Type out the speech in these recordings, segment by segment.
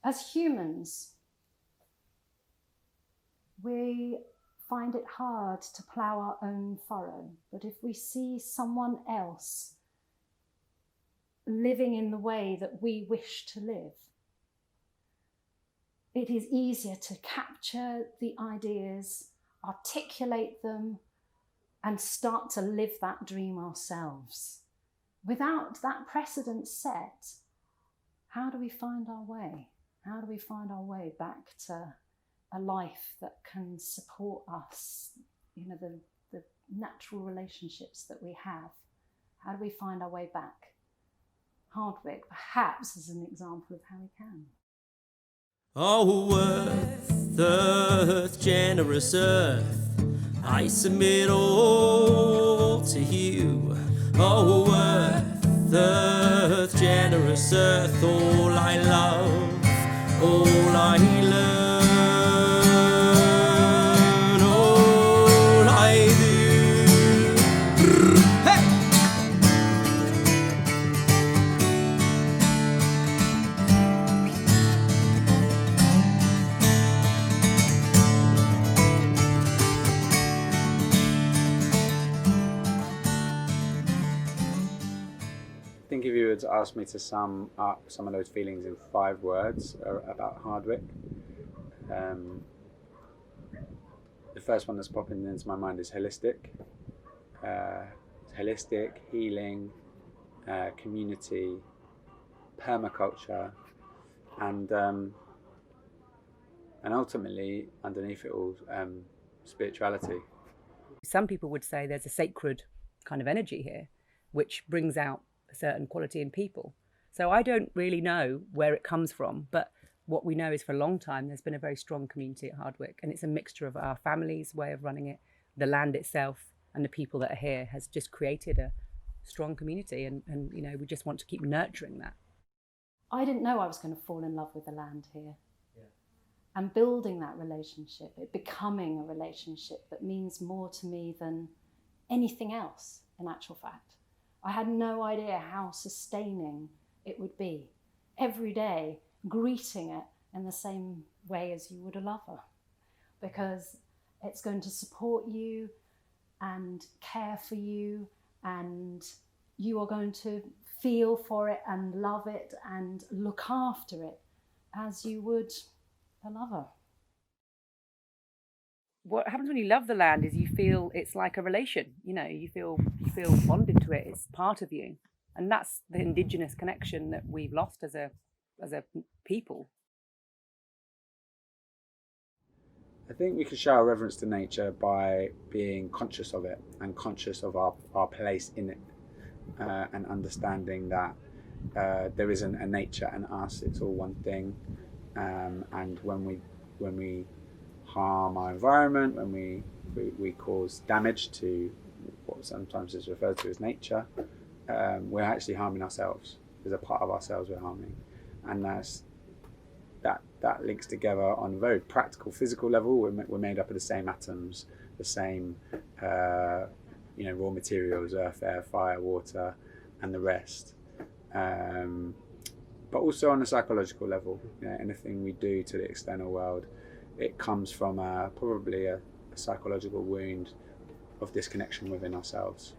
As humans, we find it hard to plough our own furrow, but if we see someone else living in the way that we wish to live, it is easier to capture the ideas, articulate them, and start to live that dream ourselves. Without that precedent set, how do we find our way? How do we find our way back to a life that can support us, the natural relationships that we have? How do we find our way back? Hardwick, perhaps, is an example of how we can. Oh, earth, generous earth, I submit all to you. Oh, earth, generous earth, all I love, all I learn, all I do. Hey! I think if you were to ask me to sum up some of those feelings in 5 words about Hardwick, the first one that's popping into my mind is holistic. Holistic, healing, community, permaculture, and ultimately, underneath it all, spirituality. Some people would say there's a sacred kind of energy here, which brings out a certain quality in people. So I don't really know where it comes from, but what we know is for a long time there's been a very strong community at Hardwick, and it's a mixture of our family's way of running it, the land itself, and the people that are here has just created a strong community, and we just want to keep nurturing that. I didn't know I was going to fall in love with the land here. And building that relationship, it becoming a relationship that means more to me than anything else, in actual fact. I had no idea how sustaining it would be. Every day, greeting it in the same way as you would a lover, because it's going to support you and care for you, and you are going to feel for it and love it and look after it as you would a lover. What happens when you love the land is you feel it's like a relation. You feel bonded to it. It's part of you, and that's the indigenous connection that we've lost as a people. I think we can show our reverence to nature by being conscious of it and conscious of our place in it, and understanding that there isn't a nature and us, it's all one thing. And when we harm our environment, when we cause damage to what sometimes is referred to as nature, we're actually harming ourselves. There's a part of ourselves we're harming, and that links together on a very practical, physical level. We're made up of the same atoms, the same raw materials: earth, air, fire, water, and the rest. But also on a psychological level, anything we do to the external world, it comes from probably a psychological wound of disconnection within ourselves.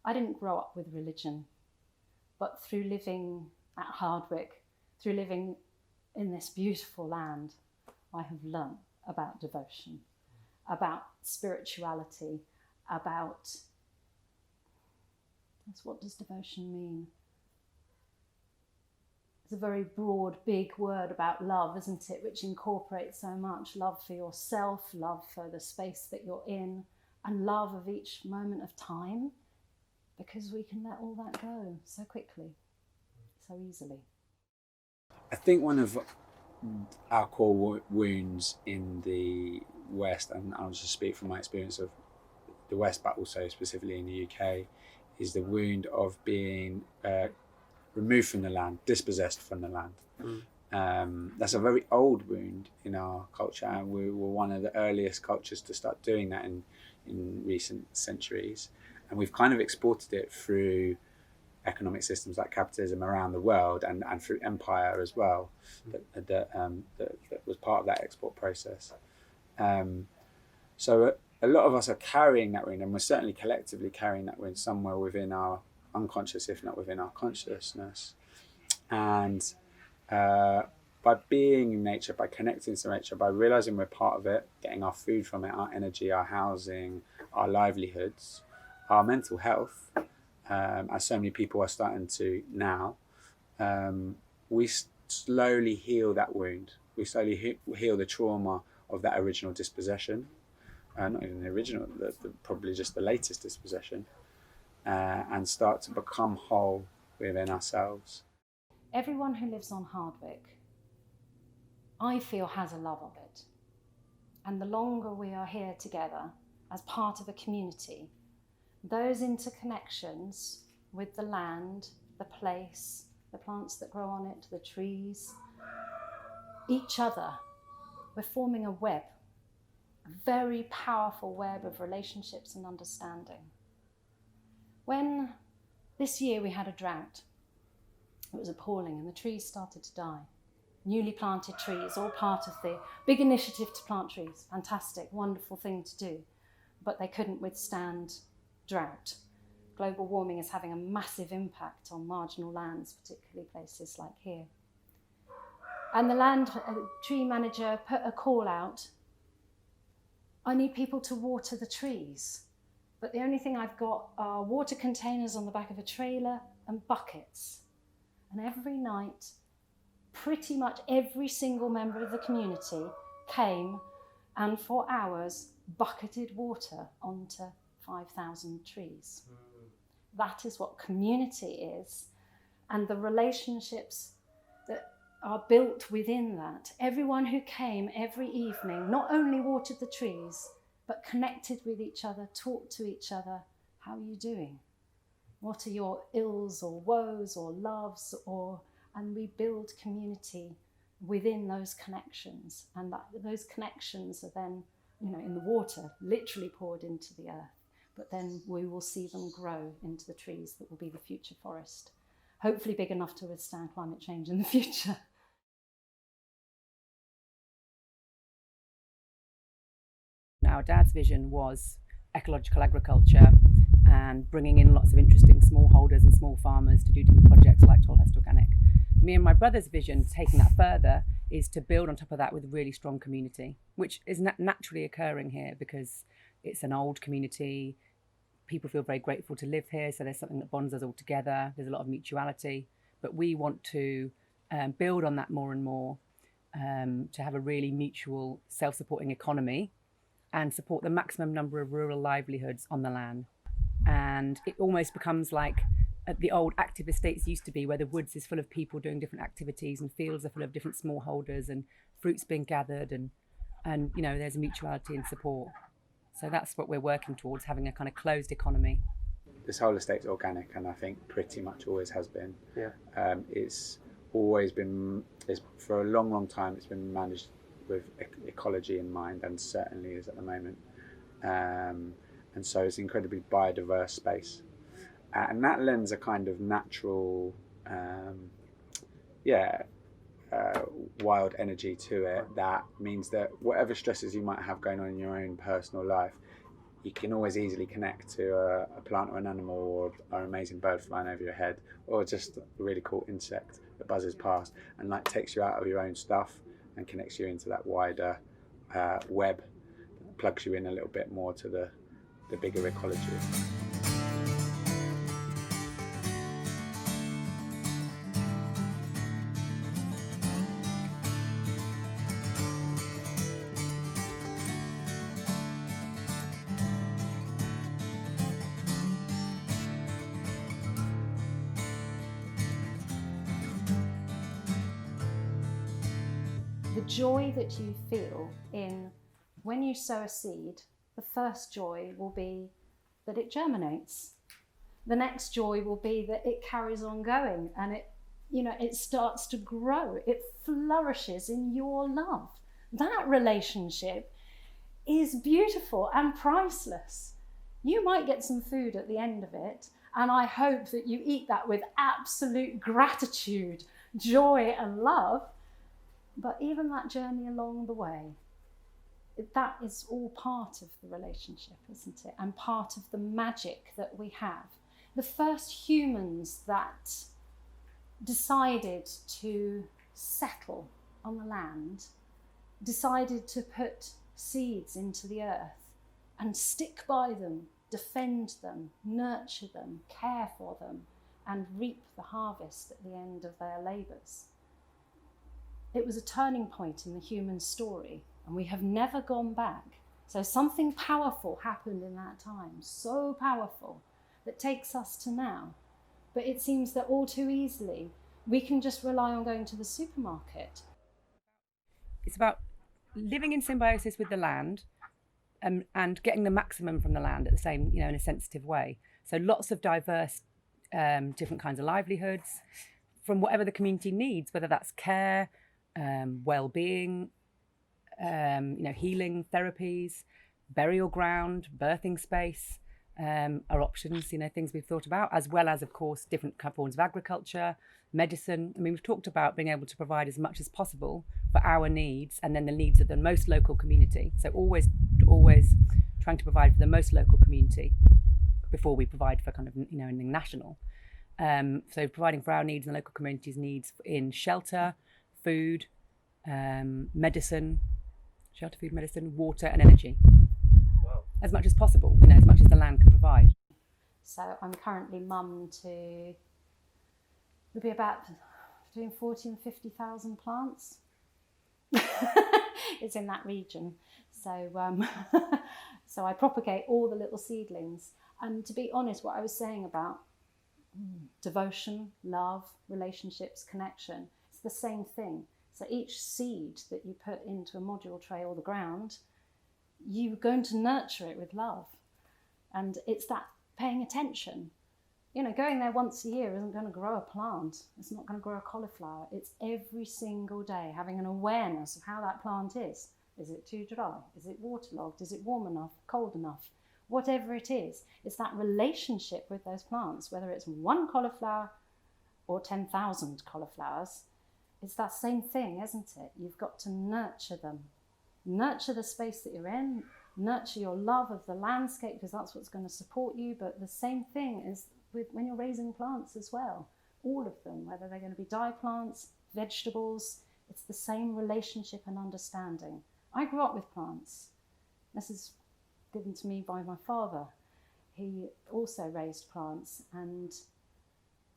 I didn't grow up with religion, but through living at Hardwick, through living in this beautiful land, I have learnt about devotion, about spirituality, about what does devotion mean? It's a very broad, big word about love, isn't it? Which incorporates so much: love for yourself, love for the space that you're in, and love of each moment of time, because we can let all that go so quickly, so easily. I think one of our core wounds in the West, and I'll just speak from my experience of the West, but also specifically in the UK, is the wound of being removed from the land, dispossessed from the land. That's a very old wound in our culture, and we were one of the earliest cultures to start doing that in recent centuries. And we've kind of exported it through economic systems like capitalism around the world, and through empire as well, that was part of that export process. So a lot of us are carrying that wound, and we're certainly collectively carrying that wound somewhere within our unconscious, if not within our consciousness. And by being in nature, by connecting to nature, by realizing we're part of it, getting our food from it, our energy, our housing, our livelihoods, our mental health, as so many people are starting to now, we slowly heal that wound. We slowly heal the trauma of that original dispossession. Not even the original, probably just the latest dispossession, and start to become whole within ourselves. Everyone who lives on Hardwick, I feel, has a love of it. And the longer we are here together as part of a community, those interconnections with the land, the place, the plants that grow on it, the trees, each other, we're forming a web, a very powerful web of relationships and understanding. When this year we had a drought, it was appalling, and the trees started to die. Newly planted trees, all part of the big initiative to plant trees. Fantastic, wonderful thing to do. But they couldn't withstand drought. Global warming is having a massive impact on marginal lands, particularly places like here. And the tree manager put a call out, I need people to water the trees. But the only thing I've got are water containers on the back of a trailer and buckets. And every night, pretty much every single member of the community came and for hours bucketed water onto 5,000 trees. That is what community is, and the relationships that are built within that. Everyone who came every evening not only watered the trees, but connected with each other, talked to each other. How are you doing? What are your ills or woes or loves? And we build community within those connections, and those connections are then, in the water, literally poured into the earth. But then we will see them grow into the trees that will be the future forest, hopefully big enough to withstand climate change in the future. Our dad's vision was ecological agriculture and bringing in lots of interesting smallholders and small farmers to do different projects like Tolhurst Organic. Me and my brother's vision, taking that further, is to build on top of that with a really strong community, which is naturally occurring here because it's an old community. People feel very grateful to live here, so there's something that bonds us all together. There's a lot of mutuality, but we want to build on that more and more, to have a really mutual, self-supporting economy and support the maximum number of rural livelihoods on the land. And it almost becomes like the old active estates used to be, where the woods is full of people doing different activities and fields are full of different smallholders and fruits being gathered, and there's mutuality and support. So that's what we're working towards, having a kind of closed economy. This whole estate's organic, and I think pretty much always has been. Yeah. It's always been, for a long, long time, it's been managed with ecology in mind, and certainly is at the moment. And so it's an incredibly biodiverse space. And that lends a kind of natural, wild energy to it. That means that whatever stresses you might have going on in your own personal life, you can always easily connect to a plant or an animal, or an amazing bird flying over your head, or just a really cool insect that buzzes past and takes you out of your own stuff and connects you into that wider web, plugs you in a little bit more to the bigger ecology. The joy that you feel when you sow a seed, the first joy will be that it germinates. The next joy will be that it carries on going and it starts to grow. It flourishes in your love. That relationship is beautiful and priceless. You might get some food at the end of it, And I hope that you eat that with absolute gratitude, joy and love. But even that journey along the way, that is all part of the relationship, isn't it? And part of the magic that we have. The first humans that decided to settle on the land, decided to put seeds into the earth and stick by them, defend them, nurture them, care for them, and reap the harvest at the end of their labours. It was a turning point in the human story, and we have never gone back. So something powerful happened in that time, so powerful, that takes us to now. But it seems that all too easily, we can just rely on going to the supermarket. It's about living in symbiosis with the land, and getting the maximum from the land at the same, in a sensitive way. So lots of diverse, different kinds of livelihoods from whatever the community needs, whether that's care, well-being, healing therapies, burial ground, birthing space, are options, things we've thought about, as well as, of course, different forms of agriculture, medicine. We've talked about being able to provide as much as possible for our needs and then the needs of the most local community. So always trying to provide for the most local community before we provide for anything national. So providing for our needs and the local community's needs in shelter, food, medicine, water and energy. Wow. As much as possible, as much as the land can provide. So I'm currently mum to, there'll be about between 40 and 50,000 plants. It's in that region. So, so I propagate all the little seedlings. And to be honest, what I was saying about devotion, love, relationships, connection, it's the same thing. So each seed that you put into a module tray or the ground, you're going to nurture it with love. And it's that paying attention. Going there once a year isn't going to grow a plant. It's not going to grow a cauliflower. It's every single day having an awareness of how that plant is. Is it too dry? Is it waterlogged? Is it warm enough? Cold enough? Whatever it is, it's that relationship with those plants, whether it's one cauliflower or 10,000 cauliflowers. It's that same thing, isn't it? You've got to nurture them. Nurture the space that you're in, nurture your love of the landscape, because that's what's going to support you. But the same thing is with when you're raising plants as well. All of them, whether they're going to be dye plants, vegetables, it's the same relationship and understanding. I grew up with plants. This is given to me by my father. He also raised plants, and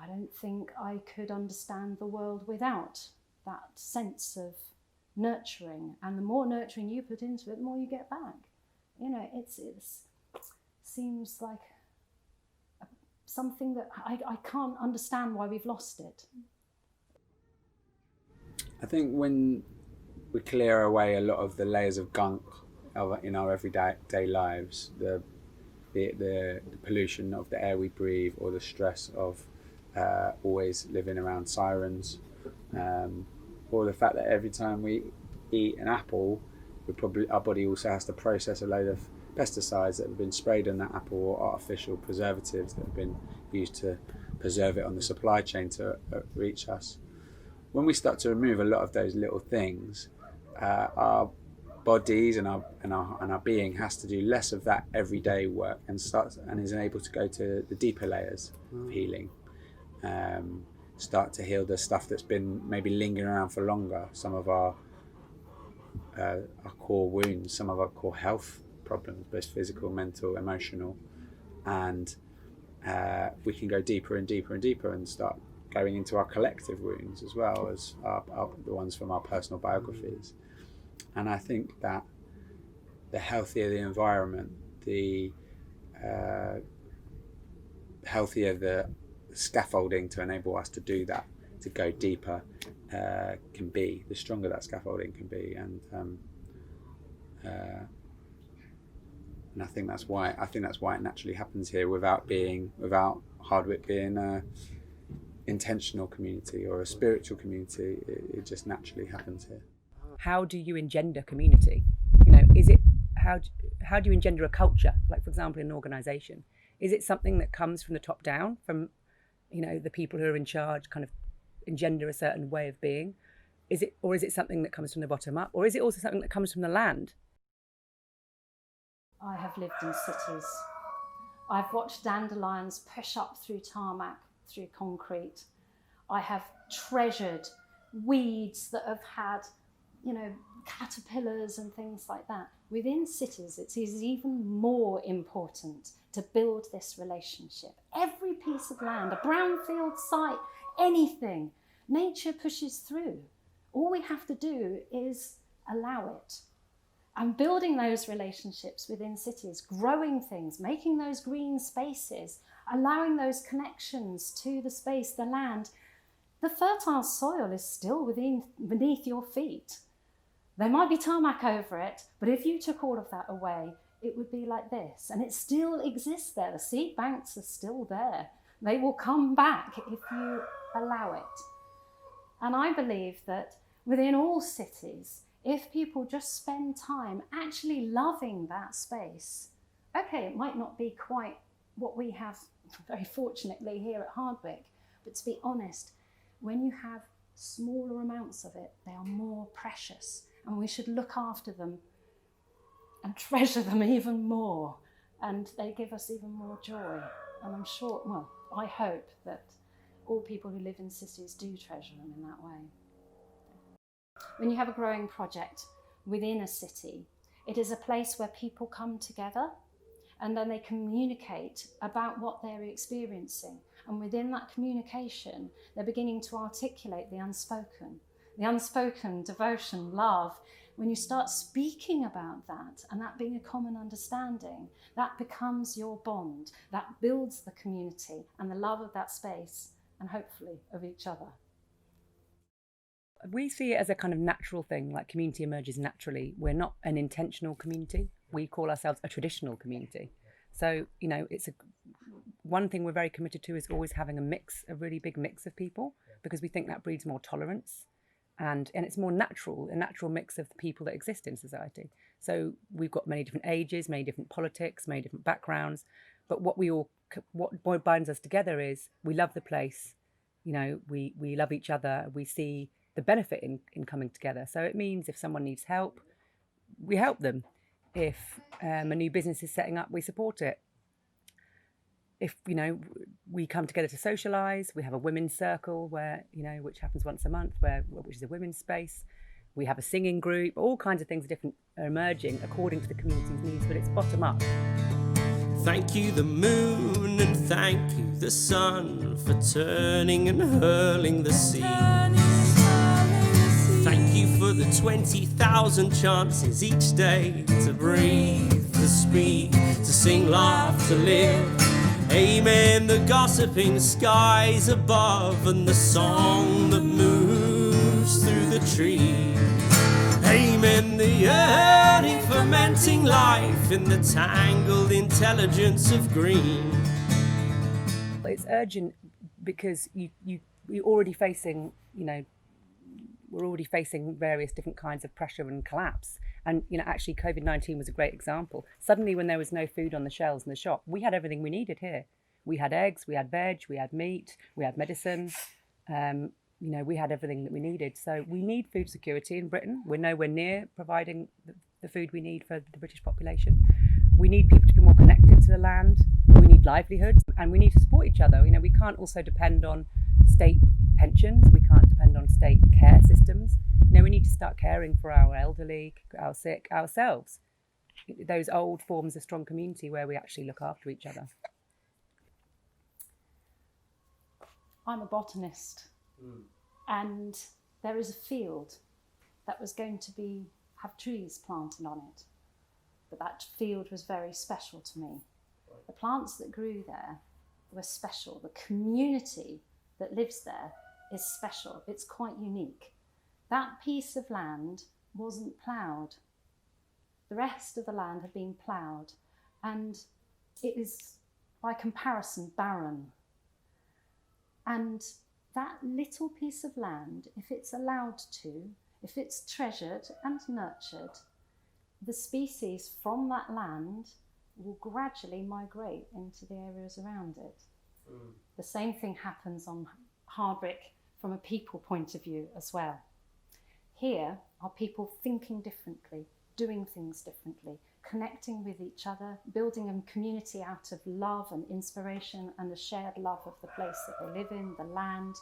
I don't think I could understand the world without that sense of nurturing. And the more nurturing you put into it, the more you get back. It seems like something that I can't understand why we've lost it. I think when we clear away a lot of the layers of gunk in our everyday lives, the pollution of the air we breathe, or the stress of always living around sirens, or the fact that every time we eat an apple, our body also has to process a load of pesticides that have been sprayed on that apple, or artificial preservatives that have been used to preserve it on the supply chain to reach us. When we start to remove a lot of those little things, our bodies and our being has to do less of that everyday work and is able to go to the deeper layers of healing. Start to heal the stuff that's been maybe lingering around for longer. Some of our core wounds, some of our core health problems, both physical, mental, emotional, and we can go deeper and deeper and deeper and start going into our collective wounds as well as the ones from our personal biographies. And I think that the healthier the environment, the healthier the scaffolding to enable us to do that, to go deeper, can be, the stronger that scaffolding can be. And I think that's why it naturally happens here, without Hardwick being a intentional community or a spiritual community. It just naturally happens here. How do you engender community? Is it how do you engender a culture? Like, for example, in an organisation, Is it something that comes from the top down, from, the people who are in charge kind of engender a certain way of being? Is it something that comes from the bottom up? Or is it also something that comes from the land? I have lived in cities. I've watched dandelions push up through tarmac, through concrete. I have treasured weeds that have had, caterpillars and things like that. Within cities, it is even more important to build this relationship. Every piece of land, a brownfield site, anything, nature pushes through. All we have to do is allow it. And building those relationships within cities, growing things, making those green spaces, allowing those connections to the space, the land. The fertile soil is still beneath your feet. There might be tarmac over it, but if you took all of that away, it would be like this. And it still exists there. The seed banks are still there. They will come back if you allow it. And I believe that within all cities, if people just spend time actually loving that space, okay, it might not be quite what we have very fortunately here at Hardwick, but to be honest, when you have smaller amounts of it, they are more precious, and we should look after them and treasure them even more, and they give us even more joy. And I'm sure, well, I hope that all people who live in cities do treasure them in that way. When you have a growing project within a city, it is a place where people come together and then they communicate about what they're experiencing. And within that communication, they're beginning to articulate the unspoken devotion, love. When you start speaking about that and that being a common understanding, that becomes your bond. That builds the community and the love of that space and hopefully of each other. We see it as a kind of natural thing, like community emerges naturally. We're not an intentional community. We call ourselves a traditional community. So, it's one thing we're very committed to is always having a really big mix of people, because we think that breeds more tolerance and it's more natural, a natural mix of the people that exist in society. So we've got many different ages, many different politics, many different backgrounds, but what binds us together is we love the place, we love each other, we see the benefit in coming together. So it means if someone needs help, we help them. If a new business is setting up, we support it. If, we come together to socialise, we have a women's circle where, which happens once a month, which is a women's space. We have a singing group, all kinds of things are emerging according to the community's needs, but it's bottom up. Thank you the moon and thank you the sun for turning and hurling the sea. Thank you for the 20,000 chances each day to breathe, to speak, to sing, laugh, to live. Amen, the gossiping skies above and the song that moves through the trees. Amen, the yearning, fermenting life in the tangled intelligence of green. It's urgent because you're already facing, we're already facing various different kinds of pressure and collapse. And, actually COVID-19 was a great example. Suddenly when there was no food on the shelves in the shop, we had everything we needed here. We had eggs, we had veg, we had meat, we had medicine. We had everything that we needed. So we need food security in Britain. We're nowhere near providing the food we need for the British population. We need people to be more connected to the land. We need livelihoods and we need to support each other. We can't also depend on state pensions. We can't depend on state care systems. We need to start caring for our elderly, our sick, ourselves. Those old forms of strong community where we actually look after each other. I'm a botanist, and there is a field that was going to have trees planted on it, but that field was very special to me. The plants that grew there were special. The community that lives there is special. It's quite unique. That piece of land wasn't ploughed. The rest of the land had been ploughed, and it is, by comparison, barren. And that little piece of land, if it's allowed to, if it's treasured and nurtured, the species from that land will gradually migrate into the areas around it. The same thing happens on Hardwick from a people point of view as well. Here are people thinking differently, doing things differently, connecting with each other, building a community out of love and inspiration and a shared love of the place that they live in, the land,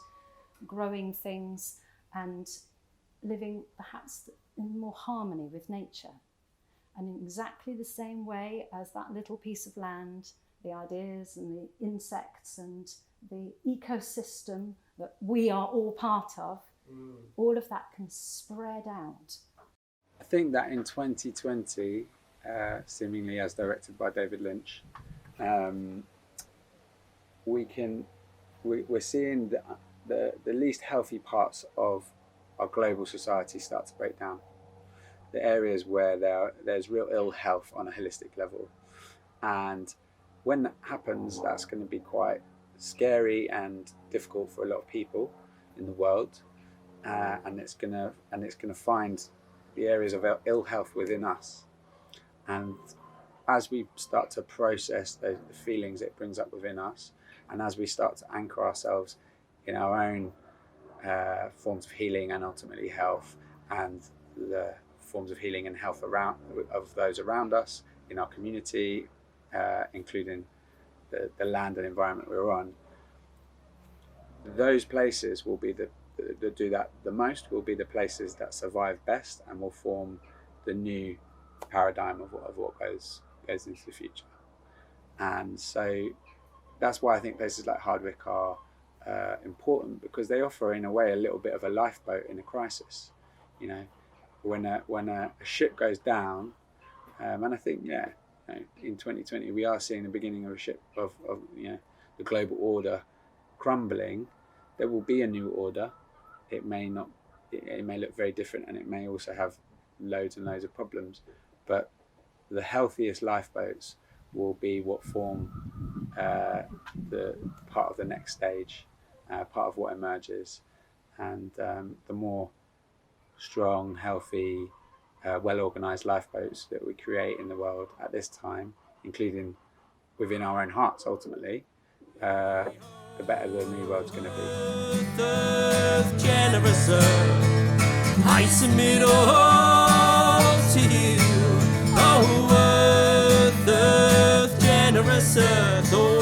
growing things and living perhaps in more harmony with nature. And in exactly the same way as that little piece of land, the ideas and the insects and the ecosystem that we are all part of, all of that can spread out. I think that in 2020, seemingly as directed by David Lynch, we're seeing the least healthy parts of our global society start to break down. The areas where there's real ill health on a holistic level. And when that happens, that's going to be quite scary and difficult for a lot of people in the world. And it's going to find the areas of ill health within us. And as we start to process the feelings it brings up within us, and as we start to anchor ourselves in our own forms of healing and ultimately health, and the forms of healing and health of those around us in our community, including the land and environment we're on, those places will be that do that the most, will be the places that survive best and will form the new paradigm of what goes into the future. And so that's why I think places like Hardwick are important, because they offer in a way a little bit of a lifeboat in a crisis. You know, when a ship goes down, and I think in 2020 we are seeing the beginning of a ship of the global order crumbling. There will be a new order. It may look very different, and it may also have loads and loads of problems, but the healthiest lifeboats will be what form the part of the next stage, part of what emerges. And the more strong, healthy, well-organized lifeboats that we create in the world at this time, including within our own hearts ultimately, the better the new world's going to be. Earth, generous earth, I submit all to you. Oh, earth, generous earth, oh,